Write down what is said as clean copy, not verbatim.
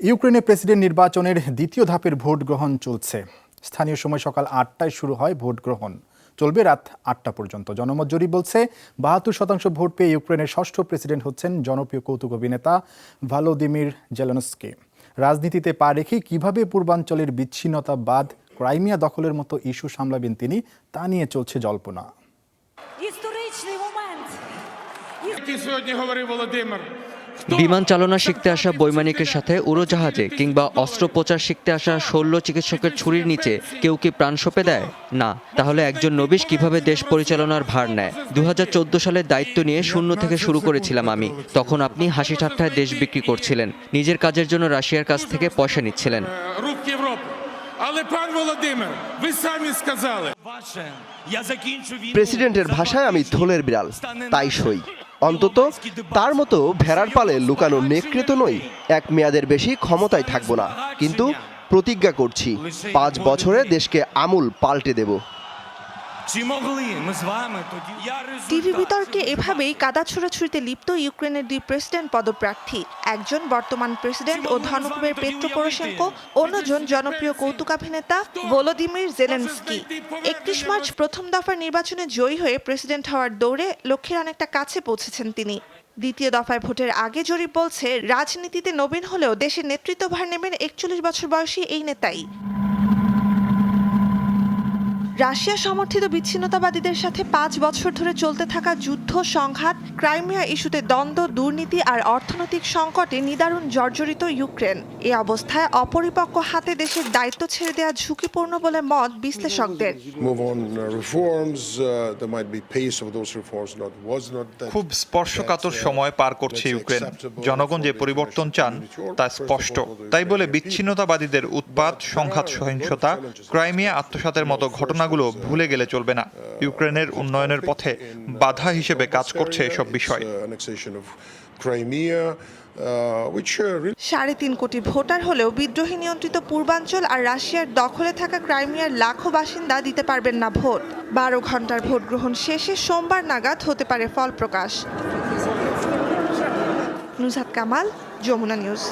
ইউক্রেনে প্রেসিডেন্ট নির্বাচনের দ্বিতীয় ধাপের ভোট গ্রহণ চলছে। স্থানীয় সময় সকাল ৮টায় শুরু হয় ভোট গ্রহণ, চলবে রাত ৮টা পর্যন্ত। জনমত জরিপ বলছে ৭২% ভোট পেয়ে ইউক্রেনের ষষ্ঠ প্রেসিডেন্ট হচ্ছেন জনপ্রিয় কৌতুক অভিনেতা ভলোদিমির জেলেনস্কি। রাজনীতিতে পা রেখে কিভাবে পূর্বাঞ্চলের বিচ্ছিন্নতাবাদ, ক্রাইমিয়া দখলের মতো ইস্যু সামলাবেন তিনি, তা নিয়ে চলছে জল্পনা। বিমান চালনা শিখতে আসা বৈমানিকের সাথে উড়োজাহাজে কিংবা অস্ত্রোপচার শিখতে আসা শল্য চিকিৎসকের ছুরির নিচে কেউ কি প্রাণ সঁপে দেয়? না। তাহলে একজন নবিশ কিভাবে দেশ পরিচালনার ভার নেয়? 2014 সালে দায়িত্ব নিয়ে শূন্য থেকে শুরু করেছিলাম আমি। তখন আপনি হাসি ঠাট্টায় দেশ বিক্রি করছিলেন, নিজের কাজের জন্য রাশিয়ার কাছ থেকে পয়সা নিচ্ছিলেন। প্রেসিডেন্টের ভাষায় আমি থোলের বিড়াল, তাই সই। অন্তত তার মতো ভেড়ার পালে লুকানো নেকড়ে তো নই। এক মেয়াদের বেশি ক্ষমতায় থাকবো না, কিন্তু প্রতিজ্ঞা করছি 5 বছরে দেশকে আমূল পাল্টে দেব। টিভি বিতর্কে এভাবেই কাদা ছোড়াছুড়িতে লিপ্ত ইউক্রেনের 2 প্রেসিডেন্ট পদপ্রার্থী। একজন বর্তমান প্রেসিডেন্ট ও ধনকুবের পেট্রো পরোশেঙ্কো, অন্যজন জনপ্রিয় কৌতুকাভিনেতা ভলোদিমির জেলেনস্কি। 31 মার্চ প্রথম দফার নির্বাচনে জয়ী হয়ে প্রেসিডেন্ট হওয়ার দৌড়ে লক্ষ্যের অনেকটা কাছে পৌঁছেছেন তিনি। দ্বিতীয় দফায় ভোটের আগে জরিপ বলছে রাজনীতিতে নবীন হলেও দেশের নেতৃত্বভার নেবেন 41 বছর বয়সী এই নেতাই। রাশিয়া সমর্থিত বিচ্ছিন্নতাবাদীদের সাথে 5 বছর ধরে চলতে থাকা যুদ্ধ, সংঘাত, ক্রাইমিয়া ইস্যুতে দ্বন্দ্ব, দুর্নীতি আর অর্থনৈতিক সংকটে নিদারুণ জর্জরিত ইউক্রেন। এই অবস্থায় অপরিপক্ক হাতে দেশের দায়িত্ব ছেড়ে দেওয়া ঝুঁকিপূর্ণ বলে মত বিশ্লেষকদের। খুব স্পর্শকাতর সময় পার করছে ইউক্রেন। জনগণ যে পরিবর্তন চান তা স্পষ্ট। তাই বলে বিচ্ছিন্নতাবাদীদের উৎপাত, সংঘাত, সহিংসতা, ক্রাইমিয়া আত্মসাতের মতো ঘটনাগুলো ভুলে গেলে চলবে না। ইউক্রেনের উন্নয়নের পথে বাধা হিসেবে কাজ করছে এসব বিষয়। 3.5 কোটি ভোটার হলেও বিদ্রোহী নিয়ন্ত্রিত পূর্বাঞ্চল আর রাশিয়ার দখলে থাকা ক্রাইমিয়ার লাখো বাসিন্দা দিতে পারবেন না ভোট। 12 ঘন্টার ভোট গ্রহণ শেষে সোমবার নাগাদ হতে পারে ফল প্রকাশ। নুসহাত কামাল, যমুনা নিউজ।